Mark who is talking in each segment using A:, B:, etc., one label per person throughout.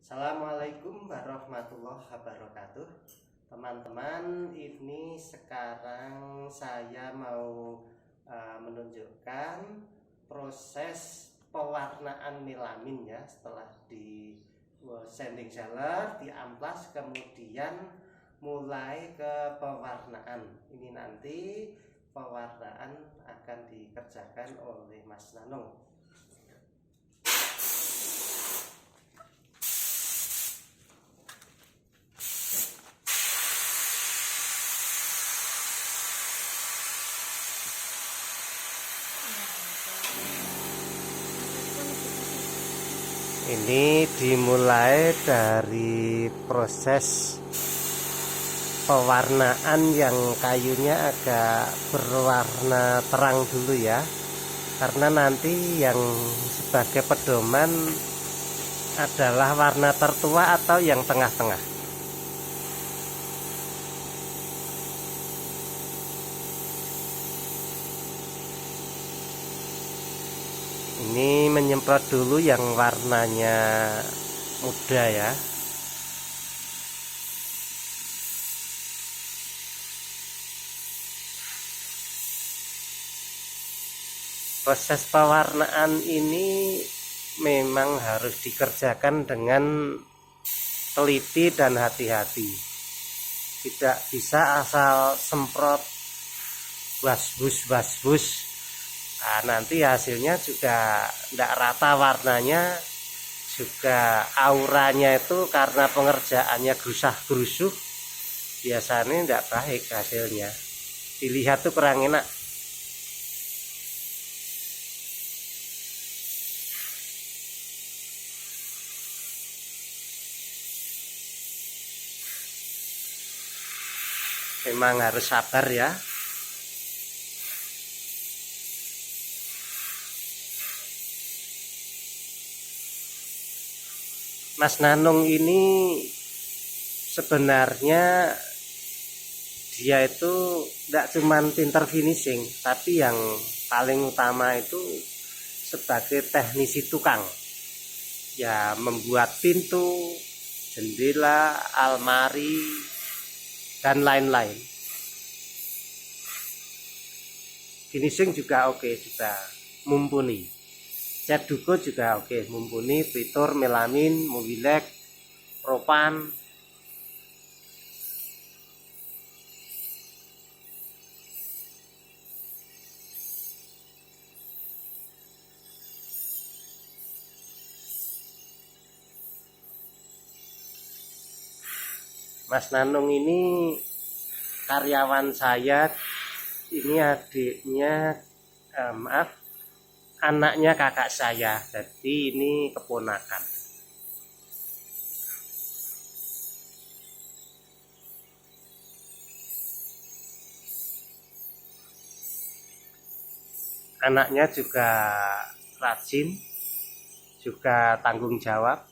A: Assalamualaikum warahmatullahi wabarakatuh. Teman-teman, ini sekarang saya mau menunjukkan proses pewarnaan melamin ya, setelah di sanding seller, di amplas, kemudian mulai ke pewarnaan. Ini nanti pewarnaan akan dikerjakan oleh Mas Nanung. Ini dimulai dari proses pewarnaan yang kayunya agak berwarna terang dulu ya, karena nanti yang sebagai pedoman adalah warna tertua atau yang tengah-tengah. Ini menyemprot dulu yang warnanya muda ya. Proses pewarnaan ini memang harus dikerjakan dengan teliti dan hati-hati. Tidak bisa asal semprot wasbus. Nah, nanti hasilnya juga tidak rata warnanya, juga auranya itu karena pengerjaannya gerusah-gerusuh, biasanya tidak baik hasilnya. Dilihat tuh kurang enak. Memang harus sabar ya. Mas Nanung ini sebenarnya dia itu tidak cuma pinter finishing, tapi yang paling utama itu sebagai teknisi tukang ya, membuat pintu, jendela, almari, dan lain-lain. Finishing juga oke, juga mumpuni. Cat duko juga oke, mumpuni, fitur, melamin, mobilek, propan. Mas Nanung ini karyawan saya, ini adiknya, anaknya kakak saya, jadi ini keponakan. Anaknya juga rajin, juga tanggung jawab,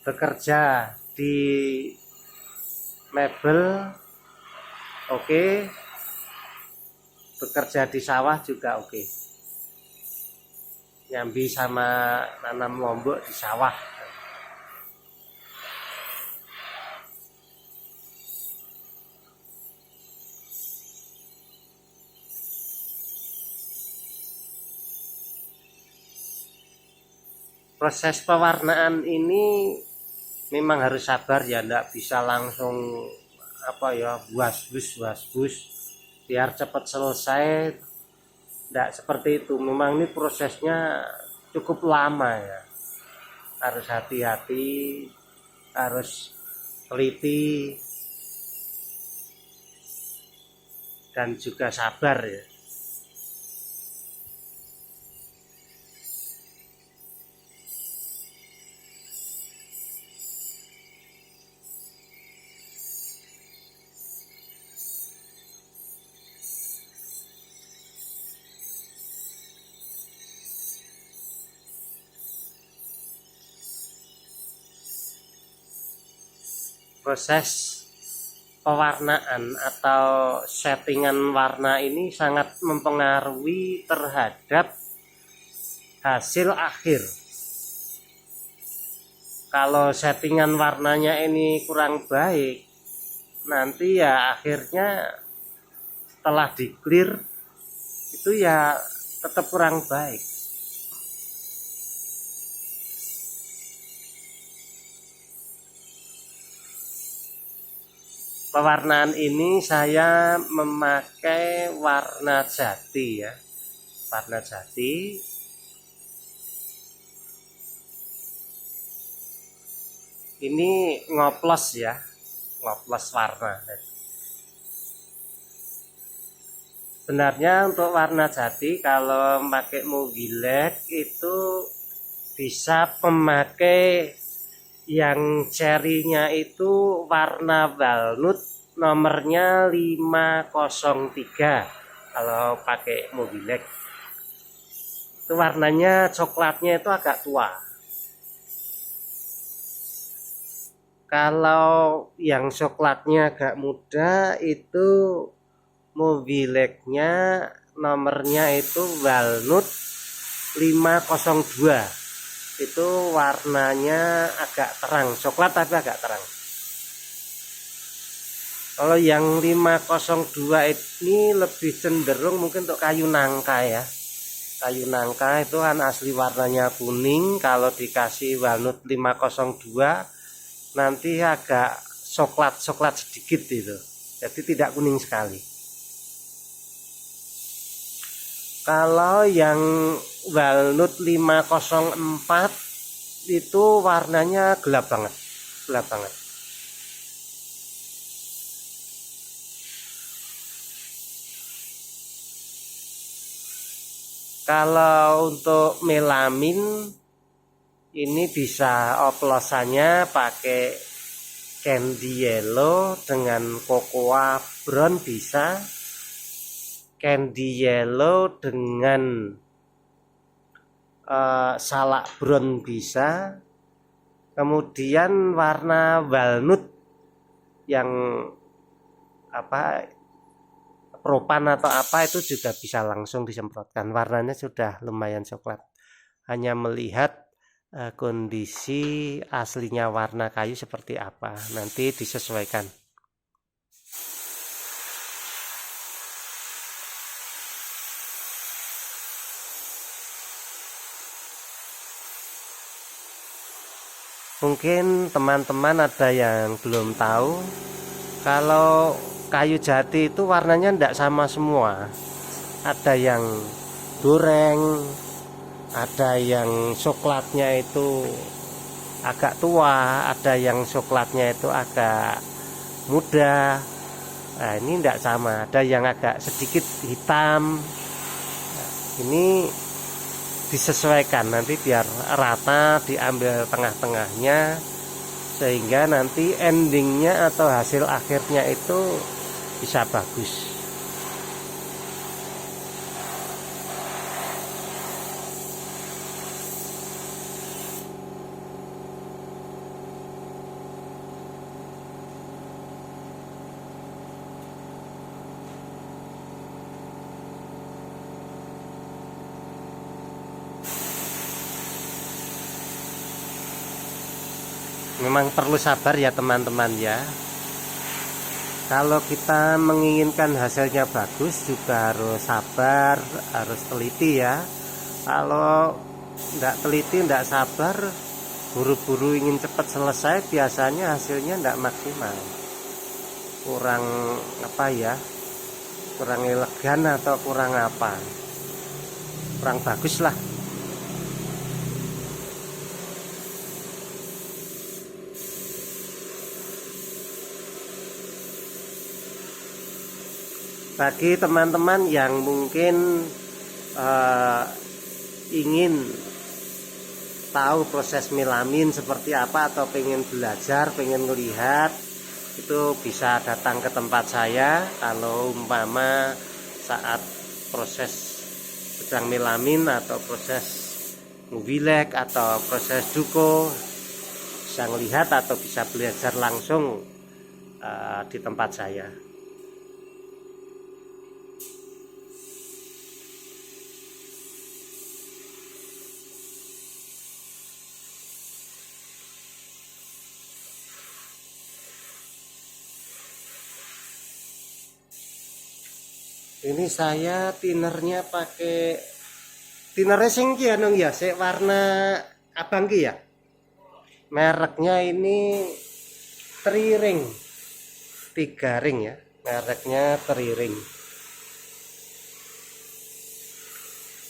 A: bekerja di mebel oke, bekerja di sawah juga oke. Nyambi sama nanam lombok di sawah. Proses pewarnaan ini memang harus sabar ya, enggak bisa langsung wasbus biar cepat selesai. Tidak seperti itu, memang ini prosesnya cukup lama ya, harus hati-hati, harus teliti, dan juga sabar ya. Proses pewarnaan atau settingan warna ini sangat mempengaruhi terhadap hasil akhir. kalau settingan warnanya ini kurang baik, nanti ya akhirnya setelah di clear itu ya tetap kurang baik. Pewarnaan ini saya memakai warna jati ya, warna jati. Ini ngoplos ya, ngoplos warna. Sebenarnya untuk warna jati kalau pakai Mobilek itu bisa memakai yang serinya itu warna walnut, nomornya 503. Kalau pakai Mobilek itu warnanya coklatnya itu agak tua. Kalau yang coklatnya agak muda itu Mobileknya nomornya itu walnut 502. Itu warnanya agak terang, coklat tapi agak terang. Kalau yang 502 ini lebih cenderung mungkin untuk kayu nangka ya. Kayu nangka itu kan asli warnanya kuning, kalau dikasih walnut 502 nanti agak coklat-coklat sedikit itu. Jadi tidak kuning sekali. Kalau yang walnut 504 itu warnanya gelap banget, gelap banget. Kalau untuk melamin ini bisa oplosannya pakai candy yellow dengan cocoa brown bisa, candy yellow dengan salak brown bisa, kemudian warna walnut yang apa propan atau apa itu juga bisa langsung disemprotkan. Warnanya sudah lumayan coklat. Hanya melihat kondisi aslinya warna kayu seperti apa, nanti disesuaikan. Mungkin teman-teman ada yang belum tahu kalau kayu jati itu warnanya tidak sama semua. Ada yang goreng, ada yang coklatnya itu agak tua, ada yang coklatnya itu agak muda. Nah, ini tidak sama, ada yang agak sedikit hitam. Nah, ini disesuaikan nanti biar rata, diambil tengah-tengahnya sehingga nanti endingnya atau hasil akhirnya itu bisa bagus. Memang perlu sabar ya teman-teman ya. Kalau kita menginginkan hasilnya bagus juga harus sabar, harus teliti ya. Kalau tidak teliti, tidak sabar, buru-buru ingin cepat selesai, biasanya hasilnya tidak maksimal. Kurang apa ya, kurang elegan atau kurang apa, kurang bagus lah. Bagi teman-teman yang mungkin ingin tahu proses melamin seperti apa atau pengen belajar, pengen melihat, itu bisa datang ke tempat saya. Kalau umpama saat proses sedang melamin atau proses Mobilek atau proses duko, bisa melihat atau bisa belajar langsung di tempat saya. Ini saya tinernya pakai tinernya sing ki anu ya, sik warna abang ki ya. Mereknya ini Triring. 3 ring ya. Mereknya Triring.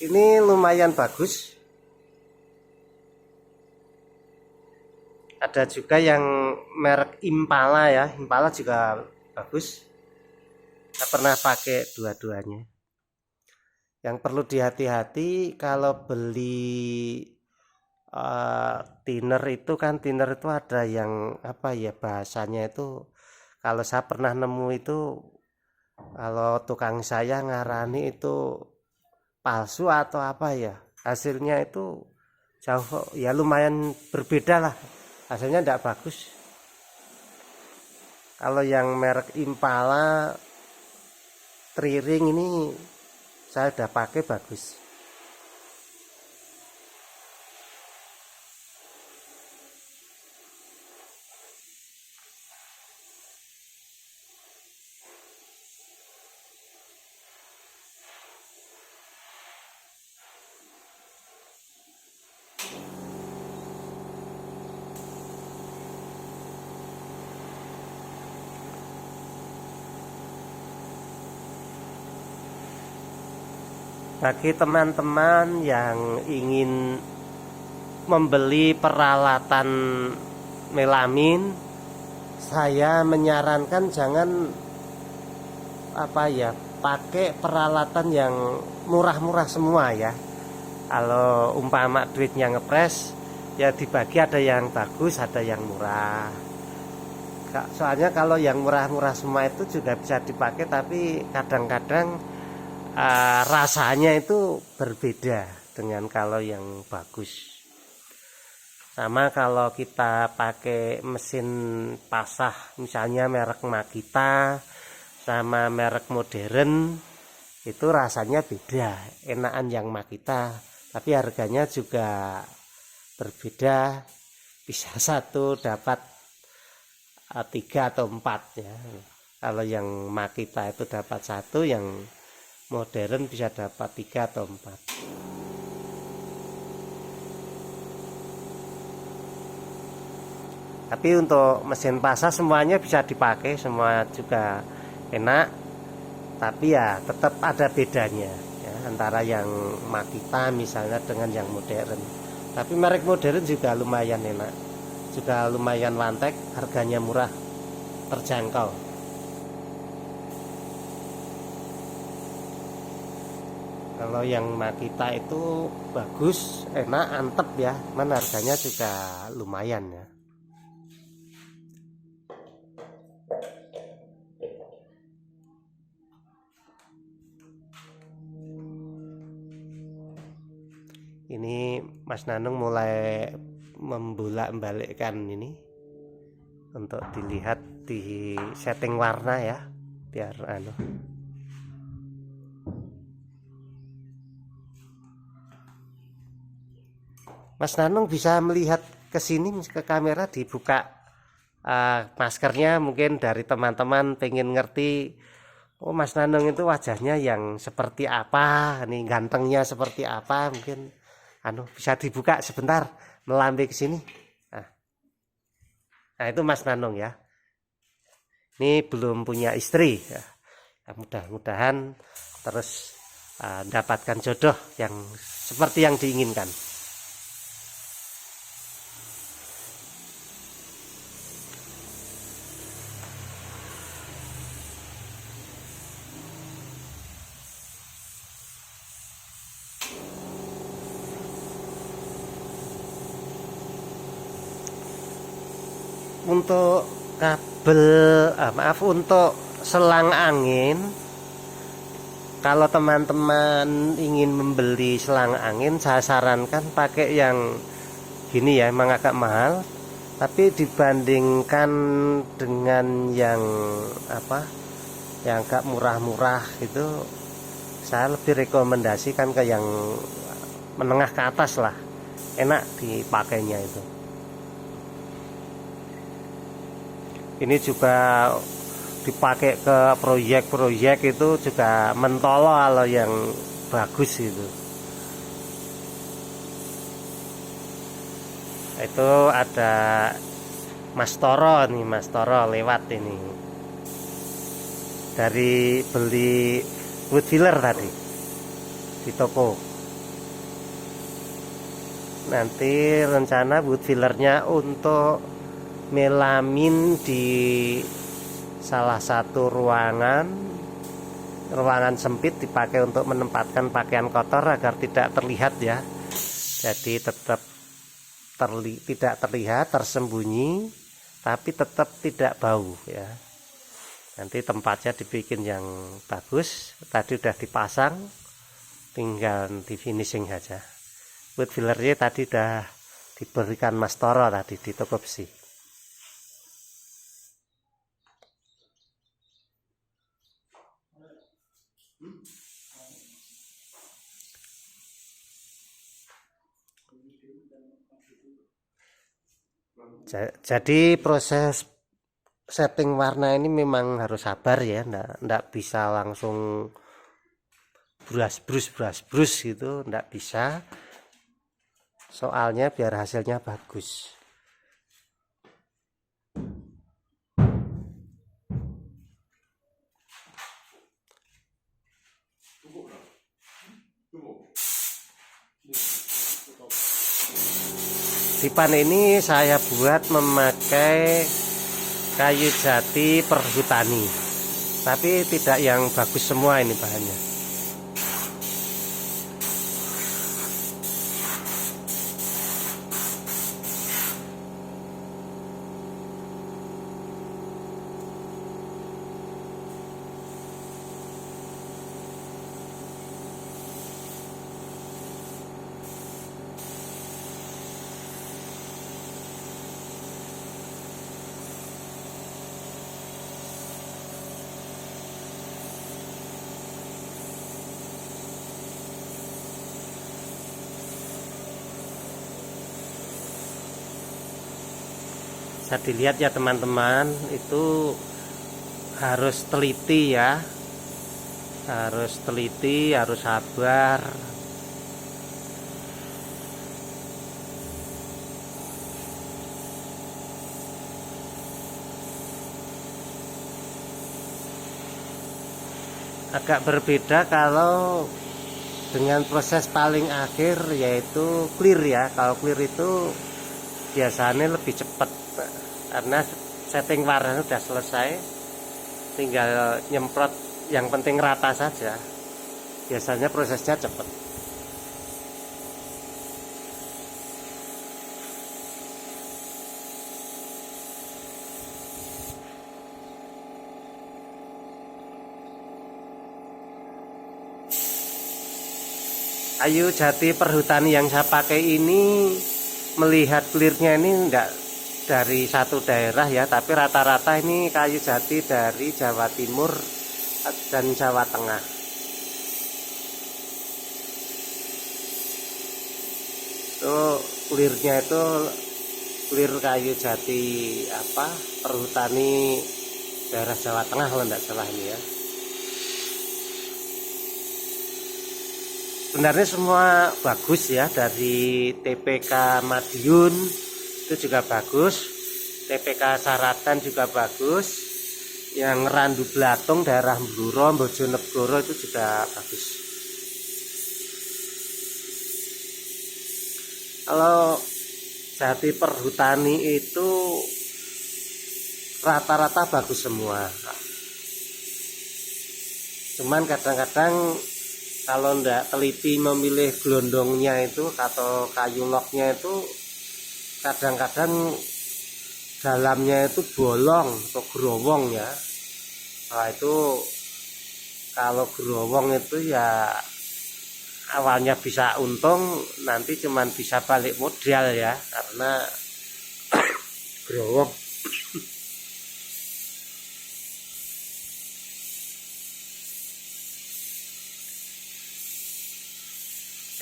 A: Ini lumayan bagus. Ada juga yang merek Impala ya. Impala juga bagus. Saya pernah pakai dua-duanya. Yang perlu dihati-hati kalau beli thinner itu kan, thinner itu ada yang apa ya bahasanya itu, kalau saya pernah nemu itu, kalau tukang saya ngarani itu palsu atau apa ya, hasilnya itu jauh ya, lumayan berbeda lah, hasilnya tidak bagus. Kalau yang merek Impala Triring ini saya udah pakai, bagus. Bagi teman-teman yang ingin membeli peralatan melamin, saya menyarankan jangan apa ya, pakai peralatan yang murah-murah semua ya. Kalau umpama duitnya ngepres ya, dibagi, ada yang bagus ada yang murah. Soalnya kalau yang murah-murah semua itu juga bisa dipakai, tapi kadang-kadang rasanya itu berbeda dengan kalau yang bagus. Sama kalau kita pakai mesin pasah misalnya merek Makita sama merek modern, itu rasanya beda. Enakan yang Makita, tapi harganya juga berbeda. Bisa satu dapat 3 atau 4 ya. Kalau yang Makita itu dapat 1, yang modern bisa dapat 3 atau 4. Tapi untuk mesin pasah semuanya bisa dipakai, semua juga enak. Tapi ya tetap ada bedanya ya, antara yang Makita misalnya dengan yang modern. Tapi merek modern juga lumayan enak, juga lumayan lantek, harganya murah, terjangkau. Kalau yang Makita itu bagus, enak, antep ya, mana harganya juga lumayan ya. Ini Mas Nanung mulai membolak-balikkan ini untuk dilihat di setting warna ya, biar Mas Nanung bisa melihat ke sini, ke kamera, dibuka maskernya. Mungkin dari teman-teman pengen ngerti, oh Mas Nanung itu wajahnya yang seperti apa, nih gantengnya seperti apa, mungkin bisa dibuka sebentar, melambai ke sini. Nah itu Mas Nanung ya, ini belum punya istri ya. Mudah-mudahan terus dapatkan jodoh yang seperti yang diinginkan. Untuk kabel untuk selang angin, kalau teman-teman ingin membeli selang angin, saya sarankan pakai yang gini ya, emang agak mahal, tapi dibandingkan dengan yang yang agak murah-murah itu, saya lebih rekomendasikan ke yang menengah ke atas lah, enak dipakainya itu. Ini juga dipakai ke proyek-proyek itu juga mentolo kalau yang bagus itu. Itu ada Mas Toro nih, Mas Toro lewat ini dari beli wood filler tadi di toko. Nanti rencana wood fillernya untuk melamin di salah satu ruangan sempit, dipakai untuk menempatkan pakaian kotor agar tidak terlihat ya. Jadi tetap tidak terlihat, tersembunyi, tapi tetap tidak bau ya. Nanti tempatnya dibikin yang bagus. Tadi udah dipasang, tinggal di finishing saja. Wood fillernya tadi udah diberikan Mas Toro tadi di toko besi. Jadi proses setting warna ini memang harus sabar ya, ndak bisa langsung brus gitu, ndak bisa. Soalnya biar hasilnya bagus. Dipan ini saya buat memakai kayu jati perhutani, tapi tidak yang bagus semua ini bahannya. Bisa dilihat ya teman-teman, itu harus teliti ya, harus teliti, harus sabar. Agak berbeda kalau dengan proses paling akhir, yaitu clear ya. Kalau clear itu biasanya lebih cepat karena setting warna sudah selesai, tinggal nyemprot, yang penting rata saja. Biasanya prosesnya cepat. Kayu jati perhutani yang saya pakai ini, melihat clearnya ini enggak dari satu daerah ya, tapi rata-rata ini kayu jati dari Jawa Timur dan Jawa Tengah. Itu clearnya itu clear kayu jati perhutani daerah Jawa Tengah kalau enggak salah ini ya. Sebenarnya semua bagus ya, dari TPK Madiun itu juga bagus, TPK Saratan juga bagus, yang Randu Blatung daerah Bluro, Bojonegoro itu juga bagus. Kalau jati perhutani itu rata-rata bagus semua, cuman kadang-kadang kalau ndak teliti memilih gelondongnya itu atau kayu loknya itu, kadang-kadang dalamnya itu bolong atau growong ya. Nah itu kalau growong itu ya awalnya bisa untung, nanti cuman bisa balik modal ya, karena growong.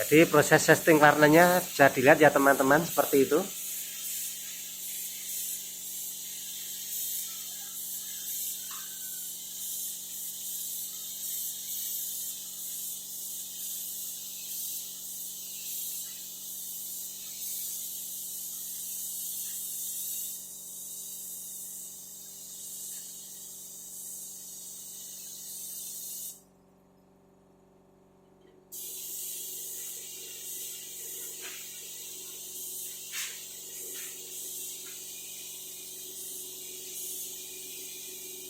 A: Jadi proses setting warnanya bisa dilihat ya teman-teman, seperti itu.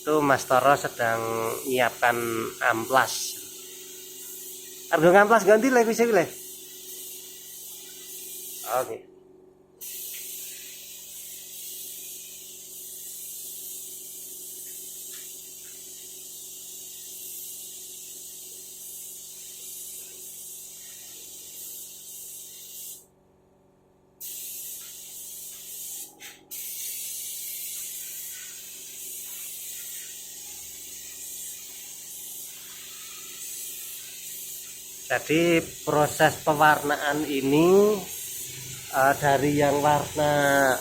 A: Itu Mas Toro sedang menyiapkan amplas. Argo amplas ganti lagi bisa le. Oke. Jadi proses pewarnaan ini dari yang warna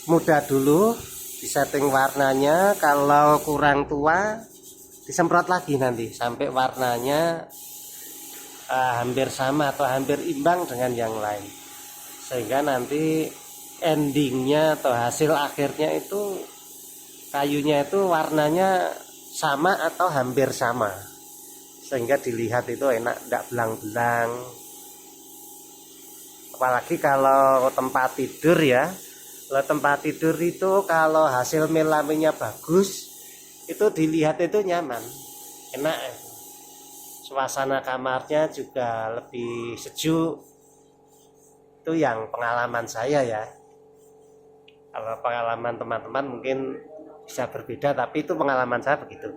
A: muda dulu disetting warnanya, kalau kurang tua disemprot lagi nanti sampai warnanya hampir sama atau hampir imbang dengan yang lain, sehingga nanti endingnya atau hasil akhirnya itu kayunya itu warnanya sama atau hampir sama, sehingga dilihat itu enak, tidak belang-belang. Apalagi kalau tempat tidur ya, kalau tempat tidur itu kalau hasil melaminnya bagus, itu dilihat itu nyaman, enak. Suasana kamarnya juga lebih sejuk. Itu yang pengalaman saya ya. Kalau pengalaman teman-teman mungkin bisa berbeda, tapi itu pengalaman saya begitu.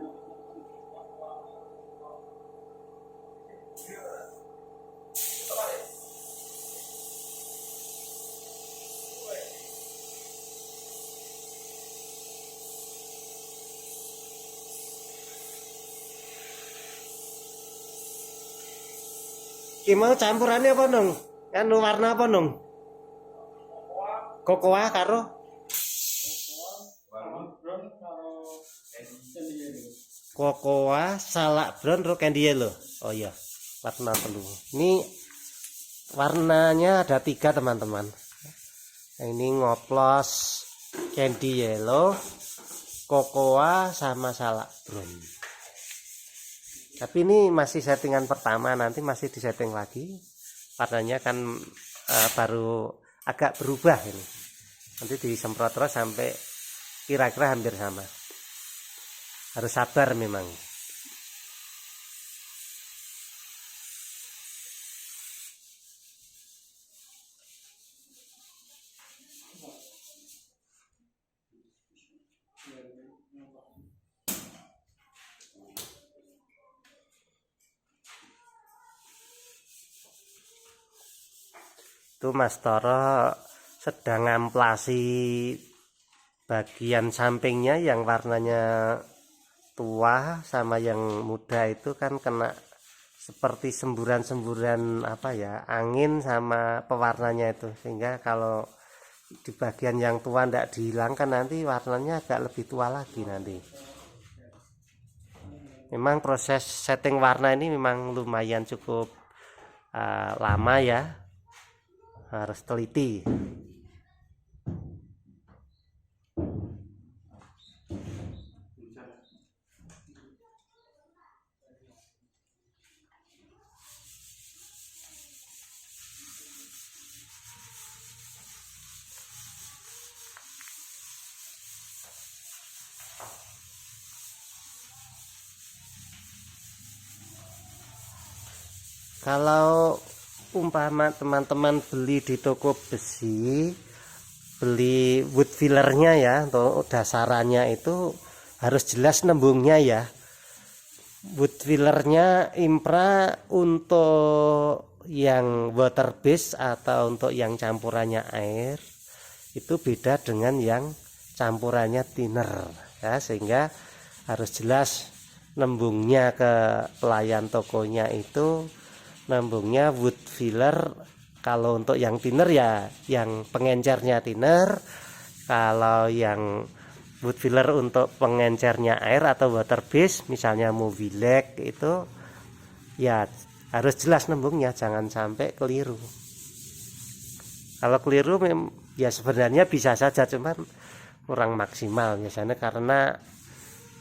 A: Ki mau campurannya apa nong? Anu warna apa nong? Kokoa karo kokoa, salak brown, ro candy yellow. Oh iya, warna telu. Ini warnanya ada 3 teman-teman. Ini ngoplos, candy yellow, kokoa, sama salak brown. Tapi ini masih settingan pertama, nanti masih disetting lagi. Warnanya kan baru agak berubah ini. Nanti disemprot terus sampai kira-kira hampir sama. Harus sabar memang. Itu Mas Toro sedang ngamplasi bagian sampingnya yang warnanya tua sama yang muda, itu kan kena seperti semburan-semburan apa ya, angin sama pewarnanya itu, sehingga kalau di bagian yang tua tidak dihilangkan nanti warnanya agak lebih tua lagi nanti. Memang proses setting warna ini memang lumayan cukup lama ya, harus teliti. Kalau umpama teman-teman beli di toko besi, beli wood fillernya ya, atau dasarannya itu harus jelas nembungnya ya. Wood fillernya Impra untuk yang water base atau untuk yang campurannya air itu beda dengan yang campurannya thinner ya, sehingga harus jelas nembungnya ke pelayan tokonya itu nambungnya wood filler. Kalau untuk yang thinner ya yang pengencernya thinner, kalau yang wood filler untuk pengencernya air atau water base misalnya Movilek itu ya harus jelas nembungnya, jangan sampai keliru. Kalau keliru ya sebenarnya bisa saja, cuman kurang maksimal biasanya karena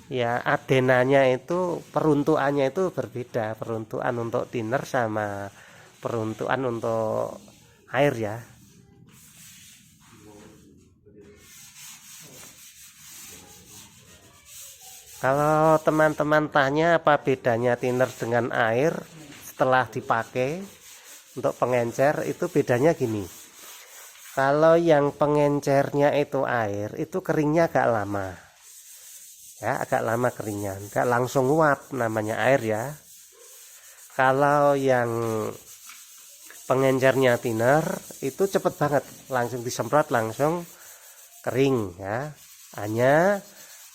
A: ya adenanya itu peruntukannya itu berbeda, peruntukan untuk thinner sama peruntukan untuk air ya. Kalau teman-teman tanya apa bedanya thinner dengan air setelah dipakai untuk pengencer, itu bedanya gini. Kalau yang pengencernya itu air, itu keringnya agak lama. Ya, agak lama keringnya, enggak langsung nguap, namanya air ya. Kalau yang pengencernya thinner itu cepet banget, langsung disemprot langsung kering ya. Hanya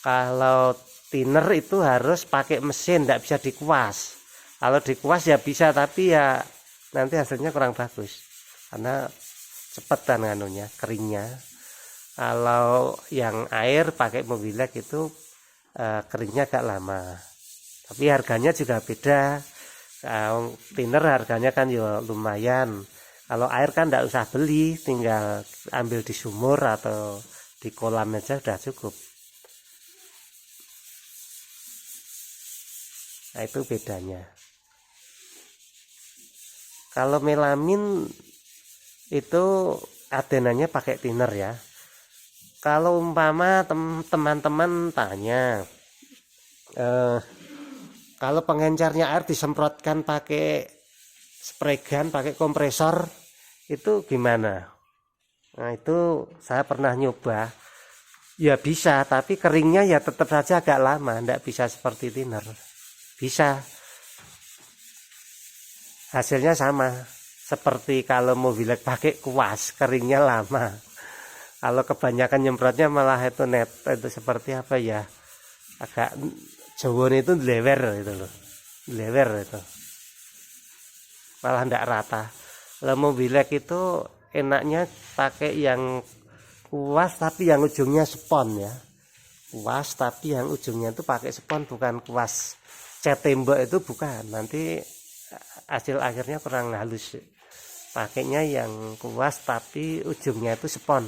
A: kalau thinner itu harus pakai mesin, tidak bisa dikuas. Kalau dikuas ya bisa, tapi ya nanti hasilnya kurang bagus karena cepetan anunya keringnya. Kalau yang air pakai Mobilek itu keringnya agak lama, tapi harganya juga beda. Thinner harganya kan ya lumayan. Kalau air kan tidak usah beli, tinggal ambil di sumur atau di kolam aja sudah cukup. Nah, itu bedanya. Kalau melamin itu adenannya pakai thinner ya. Kalau umpama teman-teman tanya, kalau pengencernya air disemprotkan pakai spray gun, pakai kompresor, itu gimana? Nah, itu saya pernah nyoba. Ya bisa, tapi keringnya ya tetap saja agak lama, tidak bisa seperti thinner. Bisa, hasilnya sama seperti kalau Mobilek pakai kuas, keringnya lama. Kalau kebanyakan nyemprotnya malah itu itu seperti apa ya, agak jawon itu lewer itu loh, lewer itu malah tidak rata. Kalau Mobilek itu enaknya pakai yang kuas tapi yang ujungnya spon ya, kuas tapi yang ujungnya itu pakai spon, bukan kuas cat tembok, itu bukan, nanti hasil akhirnya kurang halus. Pakainya yang kuas tapi ujungnya itu spon.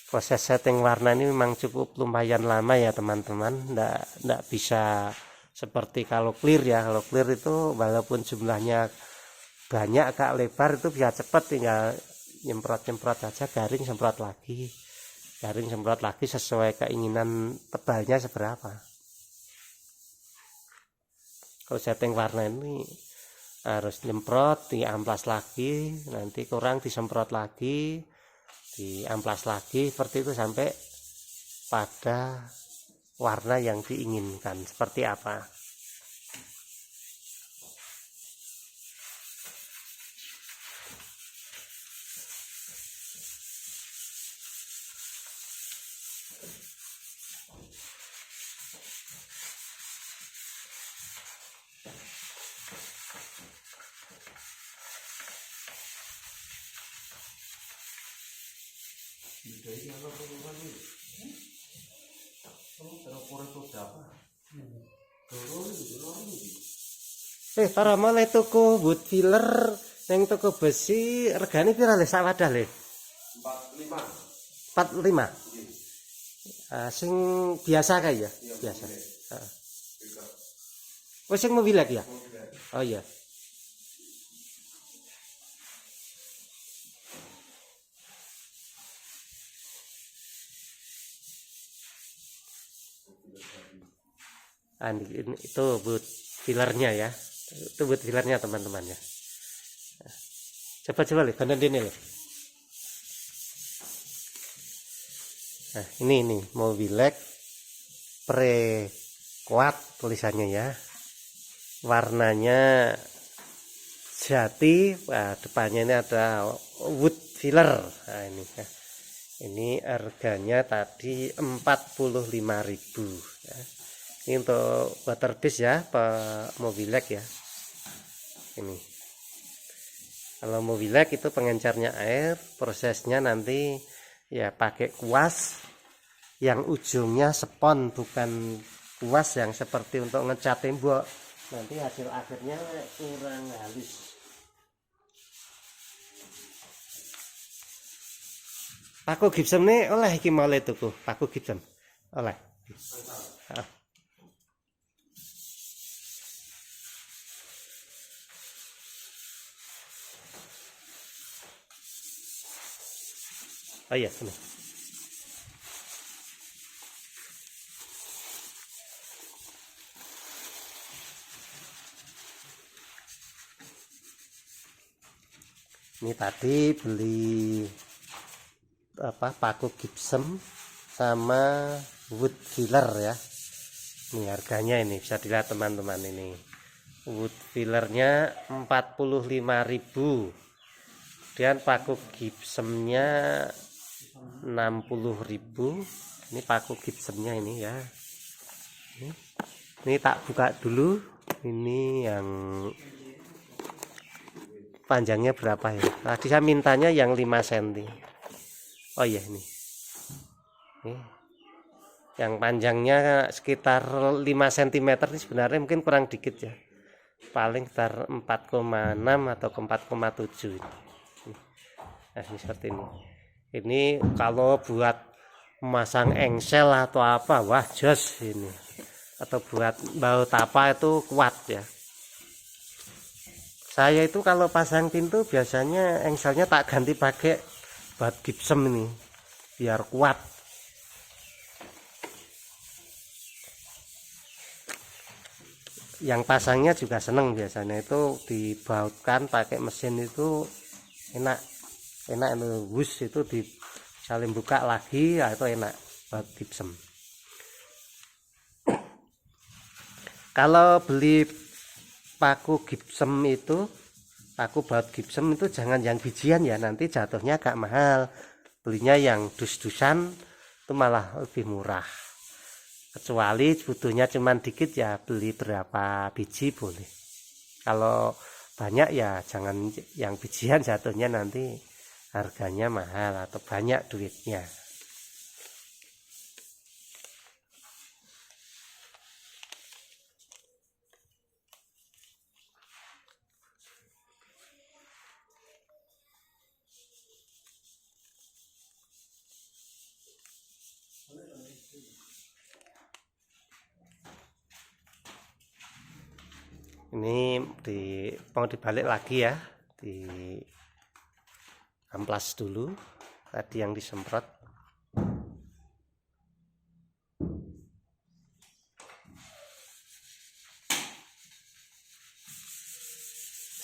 A: Proses setting warna ini memang cukup lumayan lama ya teman-teman, ndak bisa seperti kalau clear ya. Kalau clear itu walaupun jumlahnya banyak agak lebar itu bisa cepat, tinggal nyemprot-nyemprot aja, garing semprot lagi, garing semprot lagi sesuai keinginan tebalnya seberapa. Kalau setting warna ini harus nyemprot, diamplas lagi, nanti kurang disemprot lagi, diamplas lagi, seperti itu sampai pada warna yang diinginkan seperti apa. Para malah tuku wood filler yang toko besi regane pira le sak wadah le? 45. 45. Sing biasa kae ya? Biasa. Heeh. Wis sing Mobilek ya? Oh iya. Ini itu wood fillernya ya. Itu wood fillernya teman-teman ya. Coba lihat kanan ini loh. Nah, ini Mobilek pre kuat tulisannya ya. Warnanya jati, depannya ini ada wood filler. Nah, ini ya. Ini harganya tadi 45.000 ya. Ini untuk waterbase ya, Mobilek ya. Ini kalau Mobilek itu pengencernya air, prosesnya nanti ya pakai kuas yang ujungnya spon, bukan kuas yang seperti untuk ngecat tembok, nanti hasil akhirnya kurang halus. Paku gypsum nih oleh iki mulai tuku paku gypsum oleh. Ah. Oh iya sini. Ini tadi beli apa paku gypsum sama wood filler ya. Ini harganya ini bisa dilihat teman-teman, ini wood fillernya 45.000, dan paku gypsumnya 60.000. Ini paku gypsumnya ini ya. Ini tak buka dulu. Ini yang panjangnya berapa ya? Tadi saya mintanya yang 5 cm. Oh iya ini. Yang panjangnya sekitar 5 cm ini sebenarnya mungkin kurang dikit ya. Paling sekitar 4,6 atau ke 4,7. Nah, ini seperti ini. Ini kalau buat memasang engsel atau apa, wah jos ini. Atau buat bau tapa itu kuat ya. Saya itu kalau pasang pintu biasanya engselnya tak ganti pakai baut gypsum ini biar kuat. Yang pasangnya juga seneng, biasanya itu dibautkan pakai mesin itu enak itu wus itu di saling buka lagi ya, itu enak baut gypsum. Kalau beli paku gypsum itu, paku baut gypsum itu jangan yang bijian ya, nanti jatuhnya agak mahal. Belinya yang dus-dusan itu malah lebih murah. Kecuali butuhnya cuman dikit ya beli berapa biji boleh. Kalau banyak ya jangan yang bijian, jatuhnya nanti harganya mahal atau banyak duitnya. Ini mau dibalik lagi ya, di amplas dulu tadi yang disemprot.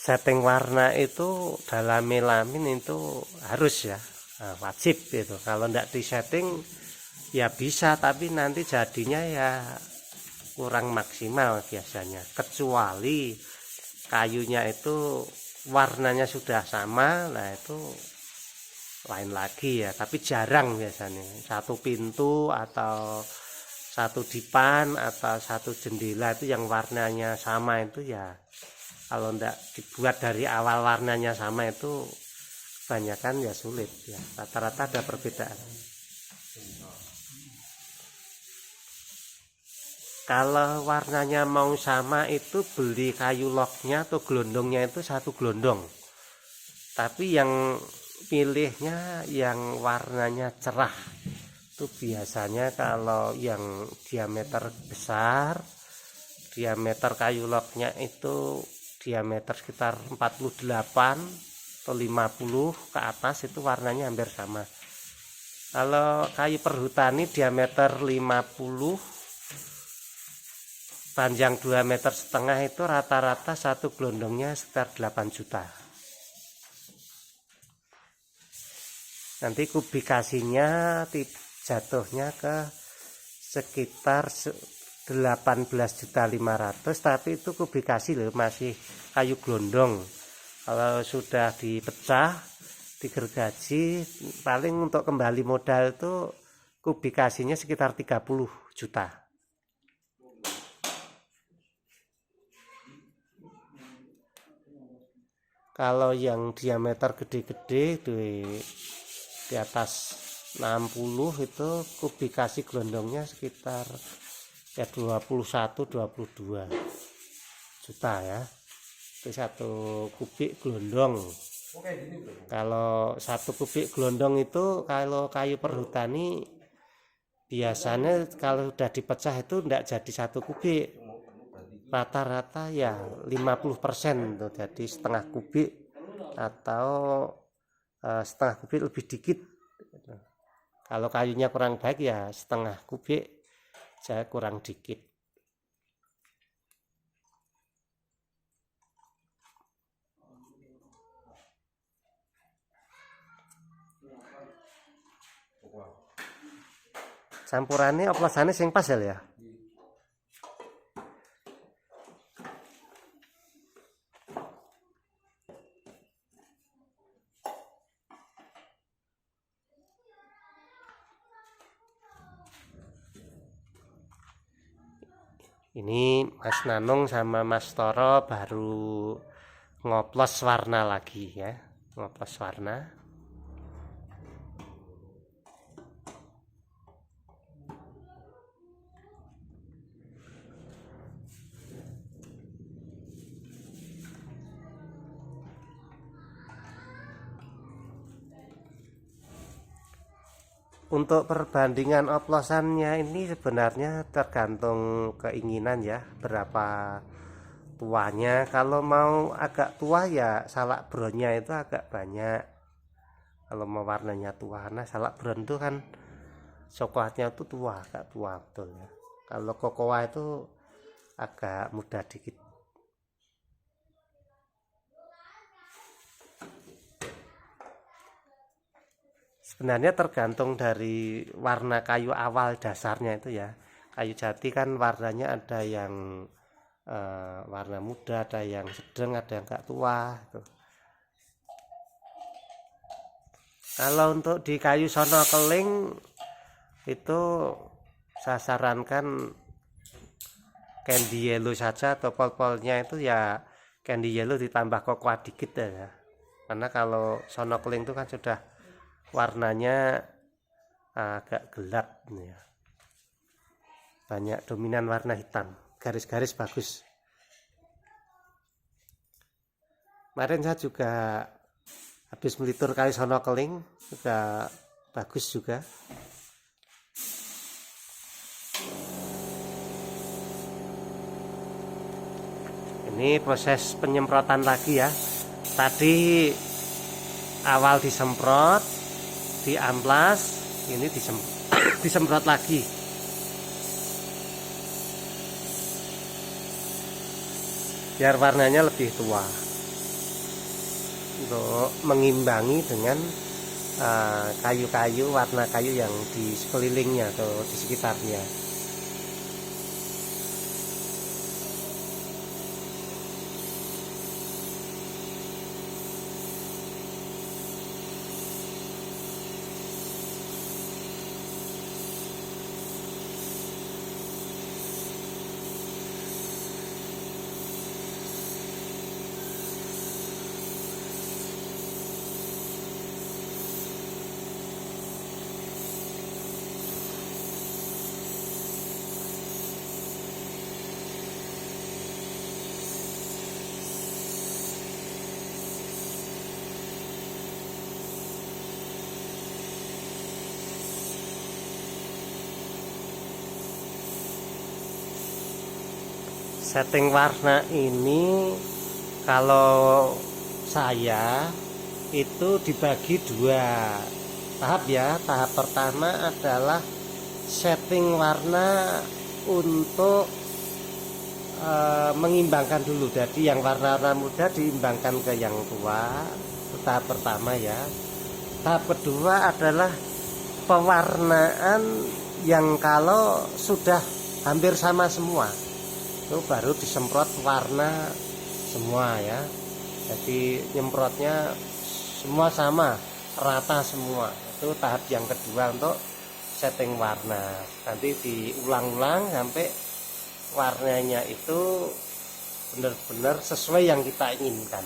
A: Setting warna itu dalam melamin itu harus ya, wajib itu. Kalau tidak disetting ya bisa, tapi nanti jadinya ya kurang maksimal biasanya, kecuali kayunya itu warnanya sudah sama, nah itu lain lagi ya, tapi jarang biasanya. Satu pintu atau satu dipan atau satu jendela itu yang warnanya sama itu ya, kalau ndak dibuat dari awal warnanya sama itu kebanyakan ya sulit ya, rata-rata ada perbedaan. Kalau warnanya mau sama itu beli kayu loknya atau gelondongnya itu satu gelondong, tapi yang pilihnya yang warnanya cerah. Itu biasanya kalau yang diameter besar, diameter kayu loknya itu diameter sekitar 48 atau 50 ke atas, itu warnanya hampir sama. Kalau kayu perhutani diameter 50, panjang 2,5 meter itu rata-rata satu gelondongnya sekitar 8 juta. Nanti kubikasinya jatuhnya ke sekitar 18.500.000, tapi itu kubikasi loh, masih kayu gelondong. Kalau sudah dipecah, digergaji, paling untuk kembali modal itu kubikasinya sekitar 30 juta. Kalau yang diameter gede-gede di atas 60 itu kubikasi gelondongnya sekitar ya 21-22 juta ya. Itu satu kubik gelondong. Kalau 1 kubik gelondong itu kalau kayu perhutani biasanya kalau sudah dipecah itu tidak jadi 1 kubik, rata-rata ya 50% tuh, jadi setengah kubik atau setengah kubik lebih dikit. Kalau kayunya kurang baik ya setengah kubik saya kurang dikit. Campurannya oplosannya sing pas ya. Ini Mas Nanung sama Mas Toro baru ngoplos warna lagi ya, ngoplos warna. Untuk perbandingan oplosannya ini sebenarnya tergantung keinginan ya, berapa tuanya. Kalau mau agak tua ya salak brownnya itu agak banyak. Kalau mau warnanya tua, nah salak brown itu kan coklatnya itu tua, agak tua betul ya. Kalau kokoa itu agak muda dikit. Sebenarnya tergantung dari warna kayu awal dasarnya itu ya. Kayu jati kan warnanya ada yang warna muda, ada yang sedang, ada yang agak tua gitu. Kalau untuk di kayu sono keling itu saya sarankan candy yellow saja, atau pol-polnya itu ya candy yellow ditambah kokoa dikit ya. Karena kalau sono keling itu kan sudah warnanya agak gelap ya. Banyak dominan warna hitam, garis-garis bagus. Kemarin saya juga habis melitur kayu sono keling, juga bagus juga. Ini proses penyemprotan lagi ya. Tadi awal disemprot, diamplas, ini disemprot lagi. Biar warnanya lebih tua, untuk mengimbangi dengan kayu-kayu, warna kayu yang di sekelilingnya atau di sekitarnya. Setting warna ini kalau saya itu dibagi 2 tahap ya. Tahap pertama adalah setting warna untuk mengimbangkan dulu. Jadi yang warna-warna muda diimbangkan ke yang tua, itu tahap pertama ya. Tahap kedua adalah pewarnaan yang kalau sudah hampir sama semua itu baru disemprot warna semua ya. Jadi nyemprotnya semua sama, rata semua. Itu tahap yang kedua untuk setting warna. Nanti diulang-ulang sampai warnanya itu benar-benar sesuai yang kita inginkan.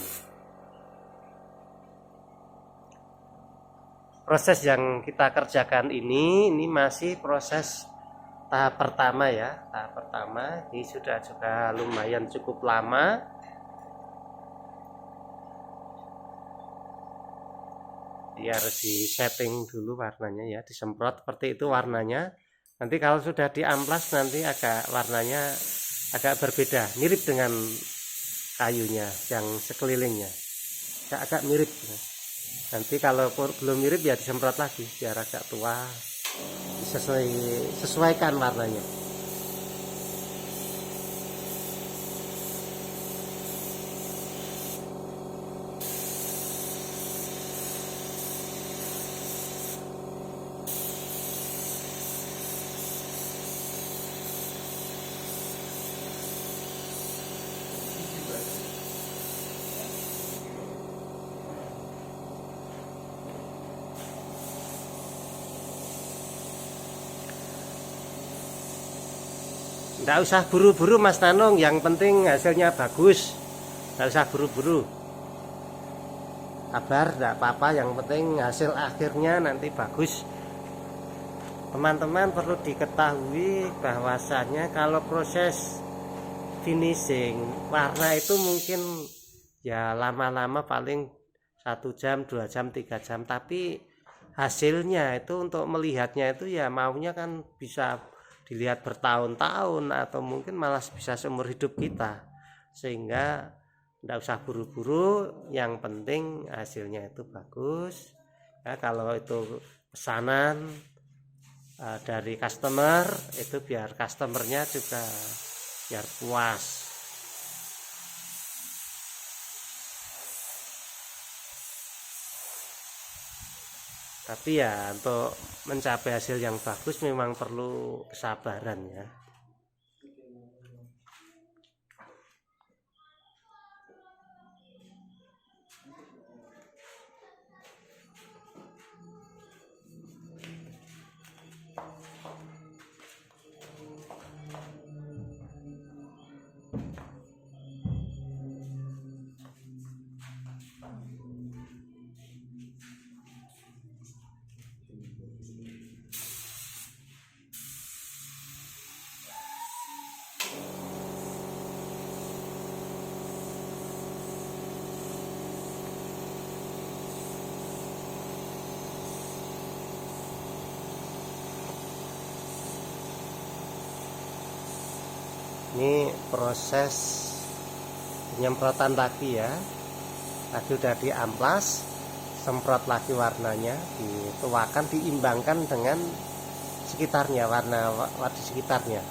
A: Proses yang kita kerjakan ini masih proses tahap pertama ya. Tahap pertama ini sudah juga lumayan cukup lama. Jadi harus di setting dulu warnanya ya, disemprot seperti itu warnanya. Nanti kalau sudah diamplas nanti warnanya agak berbeda, mirip dengan kayunya yang sekelilingnya, agak mirip. Nanti kalau belum mirip ya disemprot lagi biar agak tua, sesuaikan warnanya. Nggak usah buru-buru Mas Nanung, yang penting hasilnya bagus. Nggak usah buru-buru. Kabar, nggak apa-apa, yang penting hasil akhirnya nanti bagus. Teman-teman perlu diketahui bahwasannya kalau proses finishing warna itu mungkin ya lama-lama paling 1 jam, 2 jam, 3 jam. Tapi hasilnya itu untuk melihatnya itu ya maunya kan bisa dilihat bertahun-tahun atau mungkin malah bisa seumur hidup kita, sehingga tidak usah buru-buru, yang penting hasilnya itu bagus ya. Kalau itu pesanan dari customer itu biar customernya juga biar puas. Tapi ya untuk mencapai hasil yang bagus memang perlu kesabaran ya. Ini proses penyemprotan lagi ya. Tadi udah diamplas, semprot lagi warnanya, dituakan, diimbangkan dengan sekitarnya, warna di sekitarnya.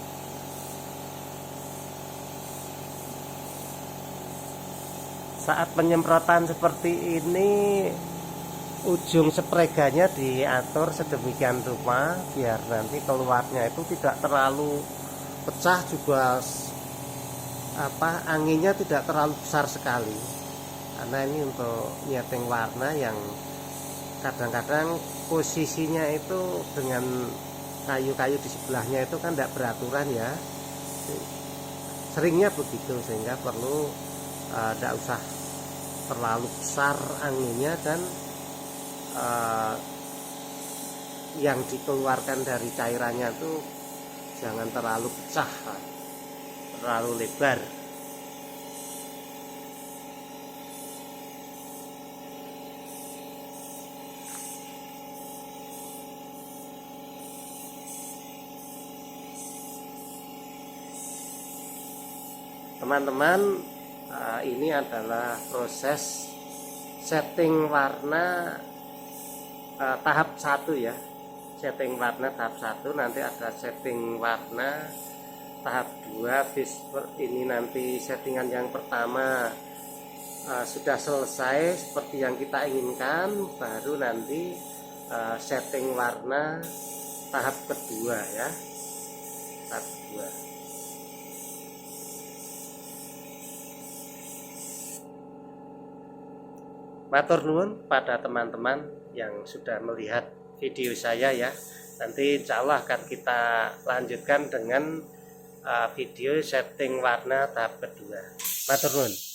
A: Saat penyemprotan seperti ini, ujung spreganya diatur sedemikian rupa biar nanti keluarnya itu tidak terlalu pecah, juga anginnya tidak terlalu besar sekali, karena ini untuk nyeting warna yang kadang-kadang posisinya itu dengan kayu-kayu di sebelahnya itu kan tidak beraturan ya, seringnya begitu, sehingga perlu tidak usah terlalu besar anginnya, dan yang dikeluarkan dari cairannya itu jangan terlalu pecah, terlalu lebar. Teman-teman, ini adalah proses setting warna tahap 1 ya. Setting warna tahap 1, nanti ada setting warna tahap 2. Ini nanti settingan yang pertama sudah selesai seperti yang kita inginkan, baru nanti setting warna tahap kedua ya, tahap kedua. Matur nuwun pada teman-teman yang sudah melihat video saya ya. Nanti insya Allah akan kita lanjutkan dengan video setting warna tahap kedua. Matur nuwun.